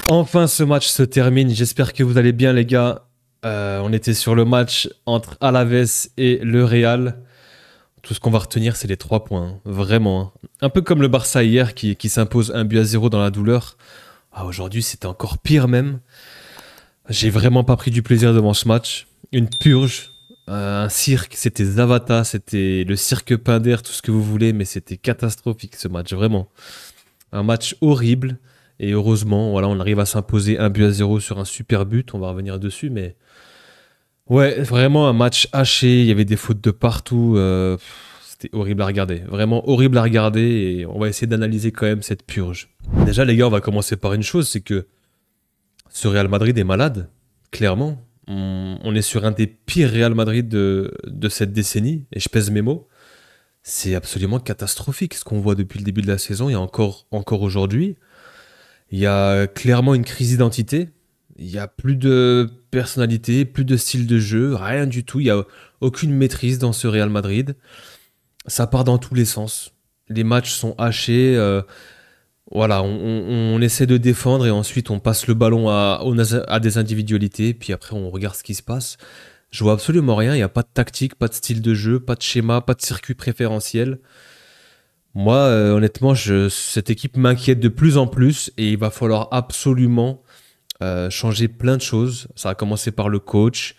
Enfin, ce match se termine. J'espère que vous allez bien, les gars. On était sur le match entre Alaves et le Real. Tout ce qu'on va retenir, c'est les 3 points. Hein. Vraiment. Hein. Un peu comme le Barça hier qui s'impose 1-0 dans la douleur. Ah, aujourd'hui, c'était encore pire même. J'ai vraiment pas pris du plaisir devant ce match. Une purge. Un cirque. C'était Zavata. C'était le cirque Pinder, tout ce que vous voulez. Mais c'était catastrophique ce match. Vraiment. Un match horrible. Et heureusement, voilà, on arrive à s'imposer 1-0 sur un super but. On va revenir dessus, mais ouais, vraiment un match haché. Il y avait des fautes de partout. C'était horrible à regarder. Vraiment horrible à regarder. Et on va essayer d'analyser quand même cette purge. Déjà, les gars, on va commencer par une chose, c'est que ce Real Madrid est malade, clairement. On est sur un des pires Real Madrid de cette décennie, et je pèse mes mots. C'est absolument catastrophique ce qu'on voit depuis le début de la saison et encore aujourd'hui. Il y a clairement une crise d'identité. Il n'y a plus de personnalité, plus de style de jeu, rien du tout. Il n'y a aucune maîtrise dans ce Real Madrid. Ça part dans tous les sens. Les matchs sont hachés. Voilà, on essaie de défendre et ensuite on passe le ballon à des individualités. Puis après, on regarde ce qui se passe. Je vois absolument rien. Il n'y a pas de tactique, pas de style de jeu, pas de schéma, pas de circuit préférentiel. Moi, honnêtement, cette équipe m'inquiète de plus en plus et il va falloir absolument changer plein de choses. Ça va commencer par le coach.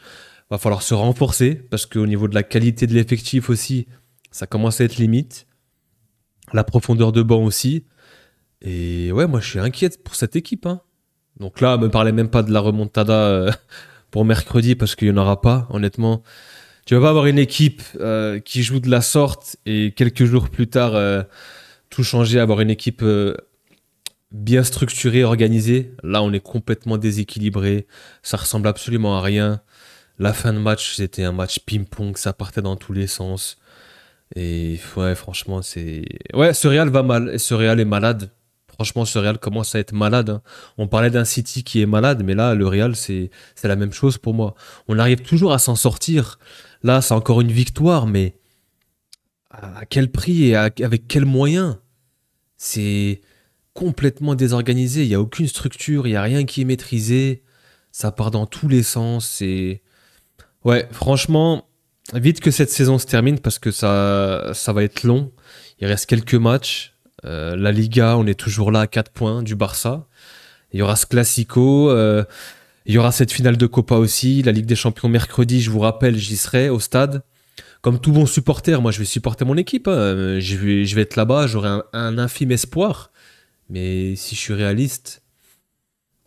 Va falloir se renforcer parce qu'au niveau de la qualité de l'effectif aussi, ça commence à être limite. La profondeur de banc aussi. Et ouais, moi je suis inquiète pour cette équipe. Hein. Donc là, me parlez même pas de la remontada pour mercredi parce qu'il n'y en aura pas, honnêtement. Tu vas pas avoir une équipe qui joue de la sorte et quelques jours plus tard tout changer, avoir une équipe bien structurée, organisée. Là, on est complètement déséquilibré. Ça ressemble absolument à rien. La fin de match, c'était un match ping-pong, ça partait dans tous les sens. Et ouais, franchement, c'est... Ouais, ce Real va mal. Et ce Real est malade. Franchement, ce Real commence à être malade. Hein. On parlait d'un City qui est malade, mais là, le Real, c'est la même chose pour moi. On arrive toujours à s'en sortir. Là, c'est encore une victoire, mais à quel prix et avec quels moyens? C'est complètement désorganisé. Il n'y a aucune structure, il n'y a rien qui est maîtrisé. Ça part dans tous les sens. Ouais, franchement, vite que cette saison se termine parce que ça va être long. Il reste quelques matchs. La Liga, on est toujours là à 4 points du Barça. Il y aura ce Classico. Il y aura cette finale de Copa aussi. La Ligue des Champions mercredi, je vous rappelle, j'y serai au stade. Comme tout bon supporter, moi je vais supporter mon équipe. Hein. Je vais être là-bas, j'aurai un infime espoir. Mais si je suis réaliste,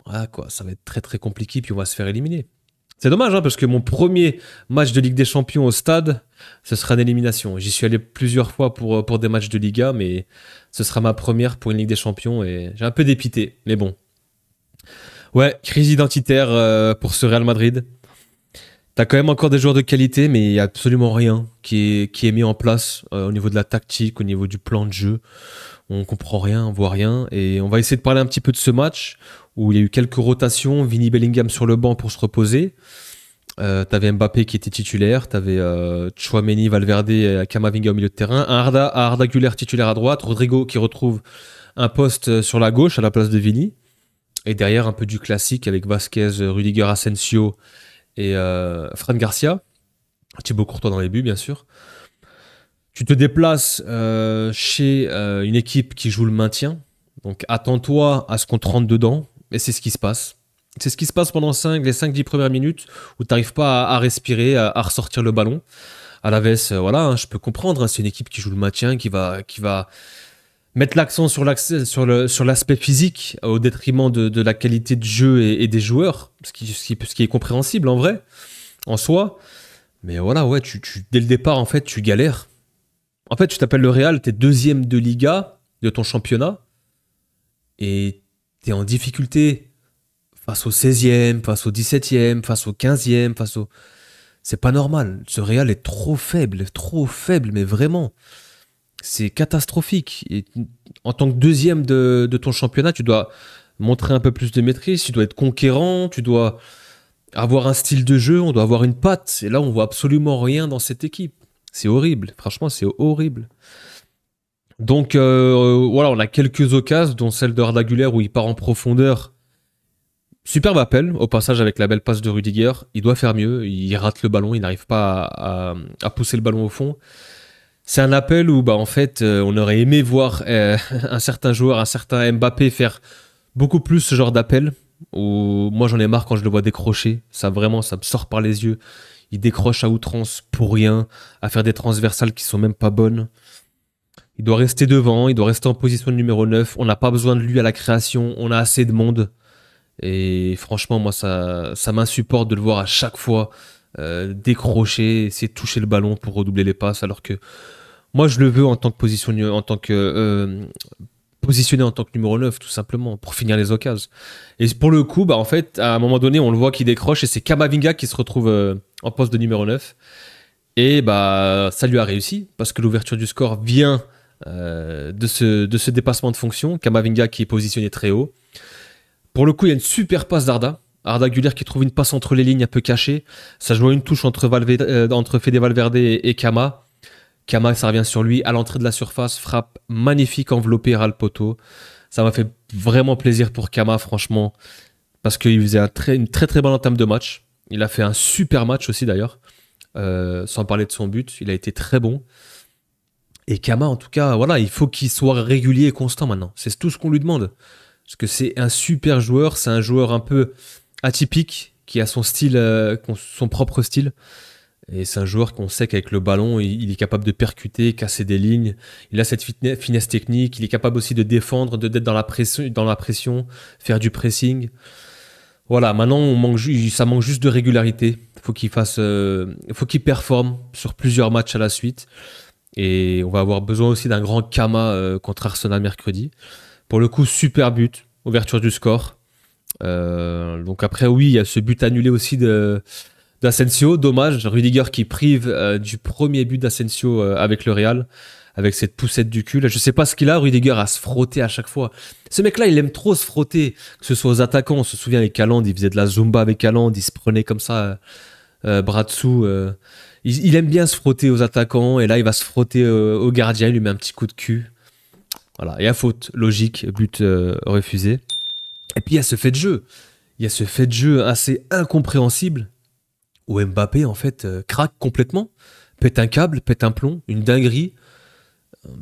voilà quoi, ça va être très très compliqué puis on va se faire éliminer. C'est dommage hein, parce que mon premier match de Ligue des Champions au stade, ce sera une élimination. J'y suis allé plusieurs fois pour des matchs de Liga, mais ce sera ma première pour une Ligue des Champions et j'ai un peu dépité. Mais bon. Ouais, crise identitaire pour ce Real Madrid. T'as quand même encore des joueurs de qualité, mais il n'y a absolument rien qui est mis en place au niveau de la tactique, au niveau du plan de jeu. On comprend rien, on voit rien. Et on va essayer de parler un petit peu de ce match où il y a eu quelques rotations. Vinny Bellingham sur le banc pour se reposer. T'avais Mbappé qui était titulaire. T'avais Tchouaméni, Valverde et Camavinga au milieu de terrain. Arda Güler titulaire à droite. Rodrigo qui retrouve un poste sur la gauche à la place de Vinny. Et derrière, un peu du classique avec Vasquez, Rudiger, Asensio et Fran Garcia. Thibaut Courtois dans les buts, bien sûr. Tu te déplaces chez une équipe qui joue le maintien. Donc attends-toi à ce qu'on te rentre dedans. Et c'est ce qui se passe. C'est ce qui se passe pendant les 5-10 premières minutes où tu n'arrives pas à respirer, à ressortir le ballon. À la veste, voilà, hein, je peux comprendre. Hein, c'est une équipe qui joue le maintien, qui va mettre l'accent sur l'aspect physique au détriment de la qualité de jeu et des joueurs. Ce qui est compréhensible en vrai, en soi. Mais voilà, ouais, dès le départ, en fait, tu galères. En fait, tu t'appelles le Real, t'es deuxième de Liga, de ton championnat, et t'es en difficulté face au 16e, face au 17e, face au 15e, C'est pas normal. Ce Real est trop faible, mais vraiment. C'est catastrophique. Et en tant que deuxième de ton championnat, tu dois montrer un peu plus de maîtrise, tu dois être conquérant, tu dois avoir un style de jeu, on doit avoir une patte. Et là, on voit absolument rien dans cette équipe. C'est horrible. Franchement, c'est horrible. Donc, voilà, on a quelques occasions, dont celle de Arda Güler où il part en profondeur Superbe appel, au passage avec la belle passe de Rudiger. Il doit faire mieux, il rate le ballon, il n'arrive pas à pousser le ballon au fond. C'est un appel où, bah, en fait, on aurait aimé voir un certain joueur, un certain Mbappé faire beaucoup plus ce genre d'appel. Où moi, j'en ai marre quand je le vois décrocher. Ça, vraiment, ça me sort par les yeux. Il décroche à outrance pour rien, à faire des transversales qui sont même pas bonnes. Il doit rester devant, il doit rester en position de numéro 9. On n'a pas besoin de lui à la création, on a assez de monde. Et franchement, moi, ça m'insupporte de le voir à chaque fois décrocher, essayer de toucher le ballon pour redoubler les passes, alors que moi, je le veux en tant que positionné en tant que numéro 9, tout simplement, pour finir les occasions. Et pour le coup, bah, en fait, à un moment donné, on le voit qu'il décroche et c'est Kamavinga qui se retrouve en poste de numéro 9. Et bah, ça lui a réussi, parce que l'ouverture du score vient de ce dépassement de fonction. Kamavinga qui est positionné très haut. Pour le coup, il y a une super passe d'Arda. Arda Güler qui trouve une passe entre les lignes un peu cachée. Ça joue une touche entre Fede Valverde et Kama. Kama, ça revient sur lui à l'entrée de la surface. Frappe magnifique enveloppée ras le poteau. Ça m'a fait vraiment plaisir pour Kama, franchement. Parce qu'il faisait une très très bonne entame de match. Il a fait un super match aussi d'ailleurs. Sans parler de son but. Il a été très bon. Et Kama, en tout cas, voilà, il faut qu'il soit régulier et constant maintenant. C'est tout ce qu'on lui demande. Parce que c'est un super joueur. C'est un joueur un peu atypique, qui a son style, son propre style. Et c'est un joueur qu'on sait qu'avec le ballon, il est capable de percuter, casser des lignes. Il a cette finesse technique. Il est capable aussi de défendre, d'être dans la pression, faire du pressing. Voilà, maintenant, ça manque juste de régularité. Faut qu'il performe sur plusieurs matchs à la suite. Et on va avoir besoin aussi d'un grand Kama contre Arsenal mercredi. Pour le coup, super but, ouverture du score. Donc après, oui, il y a ce but annulé aussi d'Asensio. Dommage, Rudiger qui prive du premier but d'Asensio avec le Real, avec cette poussette du cul. Je sais pas ce qu'il a, Rudiger, à se frotter à chaque fois. Ce mec-là, il aime trop se frotter, que ce soit aux attaquants. On se souvient avec Haaland, il faisait de la zumba avec Haaland, il se prenait comme ça, bras dessous. Il aime bien se frotter aux attaquants, et là, il va se frotter au gardien, il lui met un petit coup de cul. Voilà, et à faute, logique, but refusé. Et puis il y a ce fait de jeu. Il y a ce fait de jeu assez incompréhensible où Mbappé, en fait, craque complètement, pète un câble, pète un plomb, une dinguerie.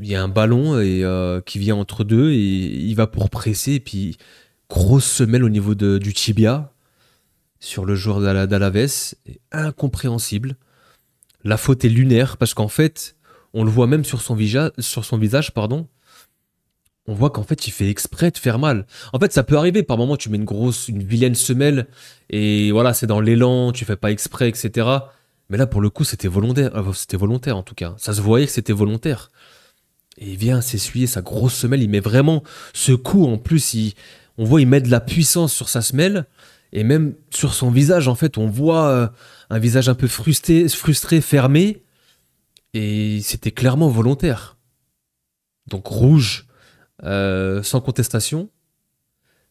Il y a un ballon qui vient entre deux et il va pour presser. Et puis, grosse semelle au niveau du tibia sur le joueur d'Alaves. Incompréhensible. La faute est lunaire parce qu'en fait, on le voit même sur son visage, pardon. On voit qu'en fait, il fait exprès de faire mal. En fait, ça peut arriver. Par moment, tu mets une vilaine semelle et voilà, c'est dans l'élan, tu fais pas exprès, etc. Mais là, pour le coup, c'était volontaire. C'était volontaire, en tout cas. Ça se voyait que c'était volontaire. Et il vient s'essuyer sa grosse semelle. Il met vraiment ce coup. En plus, on voit, il met de la puissance sur sa semelle. Et même sur son visage, en fait, on voit un visage un peu frustré, fermé. Et c'était clairement volontaire. Donc, rouge. Sans contestation,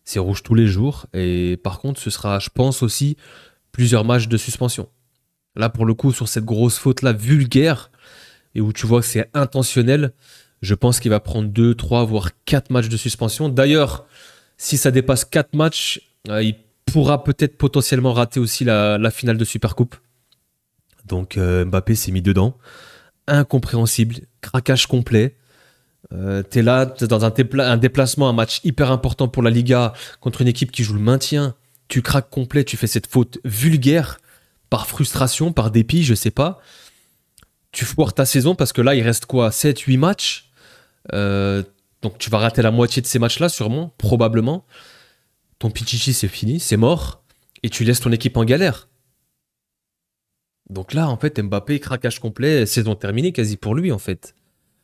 c'est rouge tous les jours. Et par contre, ce sera, je pense aussi, plusieurs matchs de suspension. Là, pour le coup, sur cette grosse faute-là vulgaire, et où tu vois que c'est intentionnel, je pense qu'il va prendre 2, 3, voire 4 matchs de suspension. D'ailleurs, si ça dépasse 4 matchs, il pourra peut-être potentiellement rater aussi la finale de Supercoupe. Donc Mbappé s'est mis dedans. Incompréhensible, craquage complet. T'es là, t'es dans un déplacement, un match hyper important pour la Liga contre une équipe qui joue le maintien. Tu craques complet, tu fais cette faute vulgaire par frustration, par dépit, je sais pas. Tu foires ta saison parce que là, il reste quoi, 7-8 matchs. Donc tu vas rater la moitié de ces matchs-là, sûrement, probablement. Ton Pichichi, c'est fini, c'est mort. Et tu laisses ton équipe en galère. Donc là, en fait, Mbappé, craquage complet, saison terminée quasi pour lui, en fait.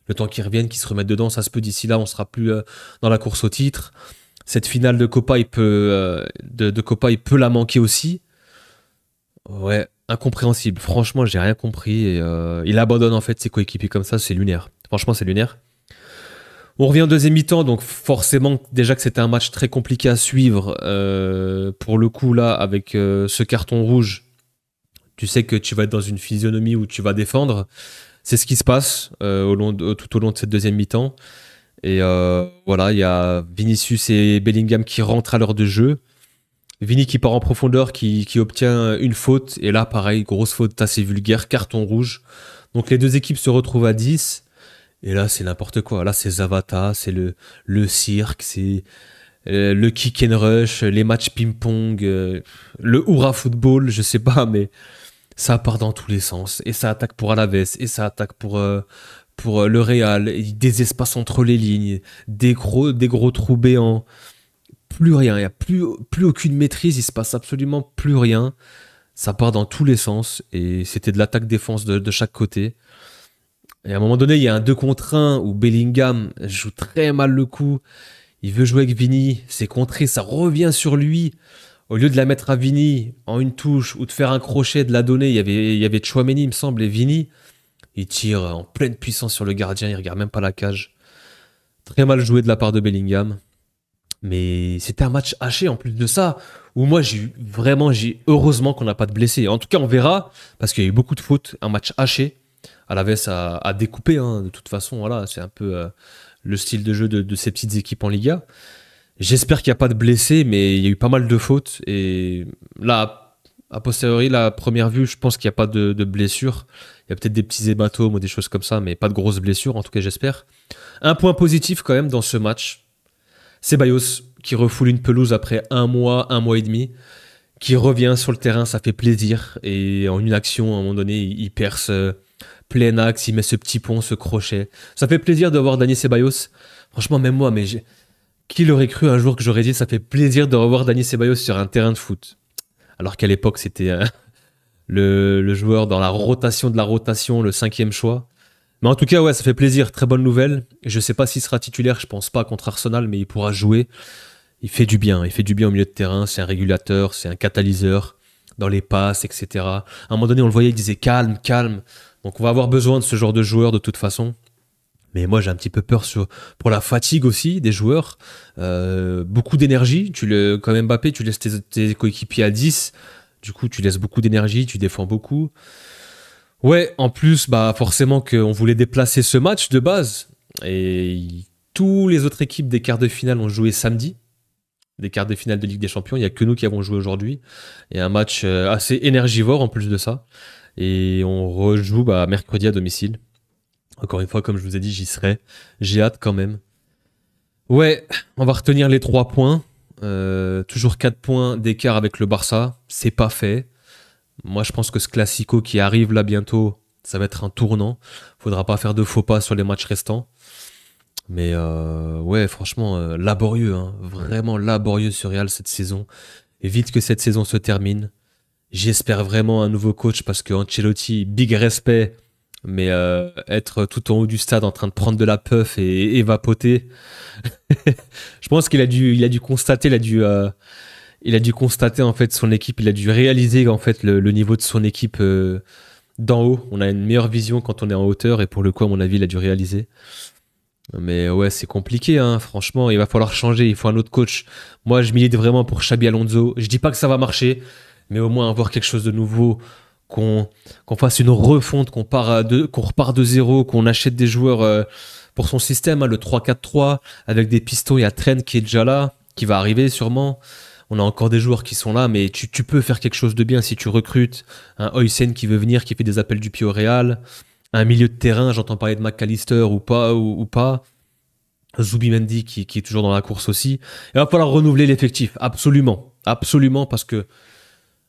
Le temps qu'il revienne, qu'il se remette dedans, ça se peut d'ici là, on sera plus dans la course au titre. Cette finale de Copa, de Copa, il peut la manquer aussi. Ouais, incompréhensible. Franchement, j'ai rien compris. Et, il abandonne en fait ses coéquipiers comme ça, c'est lunaire. Franchement, c'est lunaire. On revient en deuxième mi-temps, donc forcément, déjà que c'était un match très compliqué à suivre. Pour le coup, là, avec ce carton rouge, tu sais que tu vas être dans une physionomie où tu vas défendre. C'est ce qui se passe tout au long de cette deuxième mi-temps. Et voilà, il y a Vinicius et Bellingham qui rentrent à l'heure de jeu. Vini qui part en profondeur, qui obtient une faute. Et là, pareil, grosse faute assez vulgaire, carton rouge. Donc les deux équipes se retrouvent à 10. Et là, c'est n'importe quoi. Là, c'est Zavata, c'est le cirque, c'est le kick and rush, les matchs ping-pong, le hurrah football, je sais pas, mais ça part dans tous les sens. Et ça attaque pour Alaves, et ça attaque pour le Real, des espaces entre les lignes, des gros trous béants. Plus rien, il n'y a plus aucune maîtrise, il se passe absolument plus rien. Ça part dans tous les sens, et c'était de l'attaque-défense de chaque côté. Et à un moment donné, il y a un 2 contre 1 où Bellingham joue très mal le coup. Il veut jouer avec Vini, c'est contré, ça revient sur lui. Au lieu de la mettre à Vini en une touche ou de faire un crochet, de la donner, il y avait Tchouaméni, il me semble, et Vini, il tire en pleine puissance sur le gardien, il regarde même pas la cage. Très mal joué de la part de Bellingham. Mais c'était un match haché en plus de ça, où moi heureusement qu'on n'a pas de blessés. En tout cas, on verra, parce qu'il y a eu beaucoup de fautes, un match haché. Alaves a découpé, hein, de toute façon, voilà, c'est un peu le style de jeu de ces petites équipes en Liga. J'espère qu'il n'y a pas de blessés, mais il y a eu pas mal de fautes. Et là, a posteriori, la première vue, je pense qu'il n'y a pas de blessures. Il y a peut-être des petits hématomes ou des choses comme ça, mais pas de grosses blessures, en tout cas j'espère. Un point positif quand même dans ce match, Ceballos qui refoule une pelouse après un mois et demi, qui revient sur le terrain, ça fait plaisir. Et en une action, à un moment donné, il perce plein axe, il met ce petit pont, ce crochet. Ça fait plaisir de voir Dani Ceballos. Franchement, même moi, qui l'aurait cru un jour que j'aurais dit ça fait plaisir de revoir Dani Ceballos sur un terrain de foot. Alors qu'à l'époque, c'était le joueur dans la rotation de la rotation, le 5e choix. Mais en tout cas, ouais, ça fait plaisir. Très bonne nouvelle. Je sais pas s'il sera titulaire, je pense pas contre Arsenal, mais il pourra jouer. Il fait du bien au milieu de terrain. C'est un régulateur, c'est un catalyseur dans les passes, etc. À un moment donné, on le voyait, il disait calme, calme. Donc on va avoir besoin de ce genre de joueur de toute façon. Mais moi, j'ai un petit peu peur pour la fatigue aussi des joueurs. Beaucoup d'énergie. Comme Mbappé, tu laisses tes coéquipiers à 10. Du coup, tu laisses beaucoup d'énergie, tu défends beaucoup. Ouais, en plus, bah forcément qu'on voulait déplacer ce match de base. Et tous les autres équipes des quarts de finale ont joué samedi. Des quarts de finale de Ligue des Champions. Il n'y a que nous qui avons joué aujourd'hui. Il y a un match assez énergivore en plus de ça. Et on rejoue mercredi à domicile. Encore une fois, comme je vous ai dit, j'y serai. J'ai hâte quand même. Ouais, on va retenir les 3 points. Toujours 4 points d'écart avec le Barça. C'est pas fait. Moi, je pense que ce Classico qui arrive là bientôt, ça va être un tournant. Faudra pas faire de faux pas sur les matchs restants. Mais ouais, franchement, laborieux. Hein. Vraiment laborieux ce Real cette saison. Et vite que cette saison se termine. J'espère vraiment un nouveau coach parce que Ancelotti, big respect, mais être tout en haut du stade en train de prendre de la puff et vapoter, je pense qu'il a dû constater, il a dû constater en fait son équipe, il a dû réaliser en fait le niveau de son équipe d'en haut. On a une meilleure vision quand on est en hauteur et pour le coup, à mon avis, il a dû réaliser. Mais ouais, c'est compliqué, hein. Franchement, il va falloir changer, il faut un autre coach. Moi, je milite vraiment pour Xabi Alonso. Je dis pas que ça va marcher, mais au moins avoir quelque chose de nouveau, qu'on fasse une refonte, qu'on repart de zéro, qu'on achète des joueurs pour son système, hein, le 3-4-3, avec des pistons. Il y a Trent qui est déjà là, qui va arriver sûrement. On a encore des joueurs qui sont là, mais tu peux faire quelque chose de bien si tu recrutes un Højsen qui veut venir, qui fait des appels du pied au Real, un milieu de terrain, j'entends parler de McAllister ou pas, Zubimendi qui est toujours dans la course aussi. Il va falloir renouveler l'effectif, absolument, absolument, parce que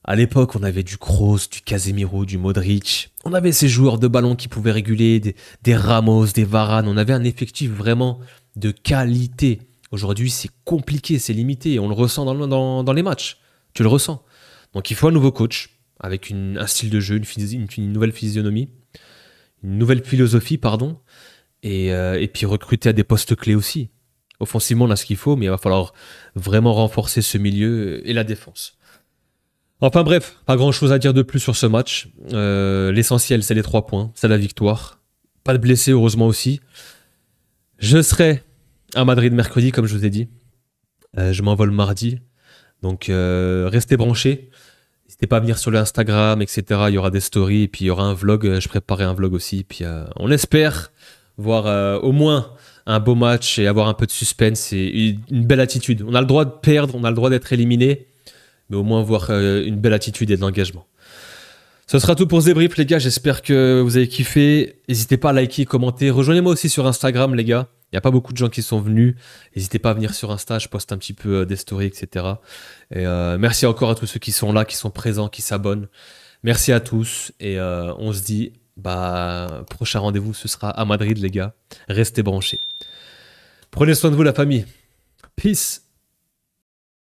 à l'époque, on avait du Kroos, du Casemiro, du Modric. On avait ces joueurs de ballon qui pouvaient réguler, des Ramos, des Varane. On avait un effectif vraiment de qualité. Aujourd'hui, c'est compliqué, c'est limité. On le ressent dans les matchs. Tu le ressens. Donc, il faut un nouveau coach avec un style de jeu, une nouvelle physionomie, une nouvelle philosophie, pardon. Et puis recruter à des postes clés aussi. Offensivement, on a ce qu'il faut, mais il va falloir vraiment renforcer ce milieu et la défense. Enfin bref, pas grand chose à dire de plus sur ce match. L'essentiel, c'est les 3 points, c'est la victoire. Pas de blessés, heureusement aussi. Je serai à Madrid mercredi, comme je vous ai dit. Je m'envole mardi. Donc restez branchés. N'hésitez pas à venir sur le Instagram, etc. Il y aura des stories et puis il y aura un vlog. Je préparais un vlog aussi. Puis on espère voir au moins un beau match et avoir un peu de suspense et une belle attitude. On a le droit de perdre, on a le droit d'être éliminé. mais au moins voir une belle attitude et de l'engagement. Ce sera tout pour ce débrief, les gars. J'espère que vous avez kiffé. N'hésitez pas à liker, commenter. Rejoignez-moi aussi sur Instagram, les gars. Il n'y a pas beaucoup de gens qui sont venus. N'hésitez pas à venir sur Insta. Je poste un petit peu des stories, etc. Et merci encore à tous ceux qui sont là, qui sont présents, qui s'abonnent. Merci à tous. Et on se dit, prochain rendez-vous, ce sera à Madrid, les gars. Restez branchés. Prenez soin de vous, la famille. Peace.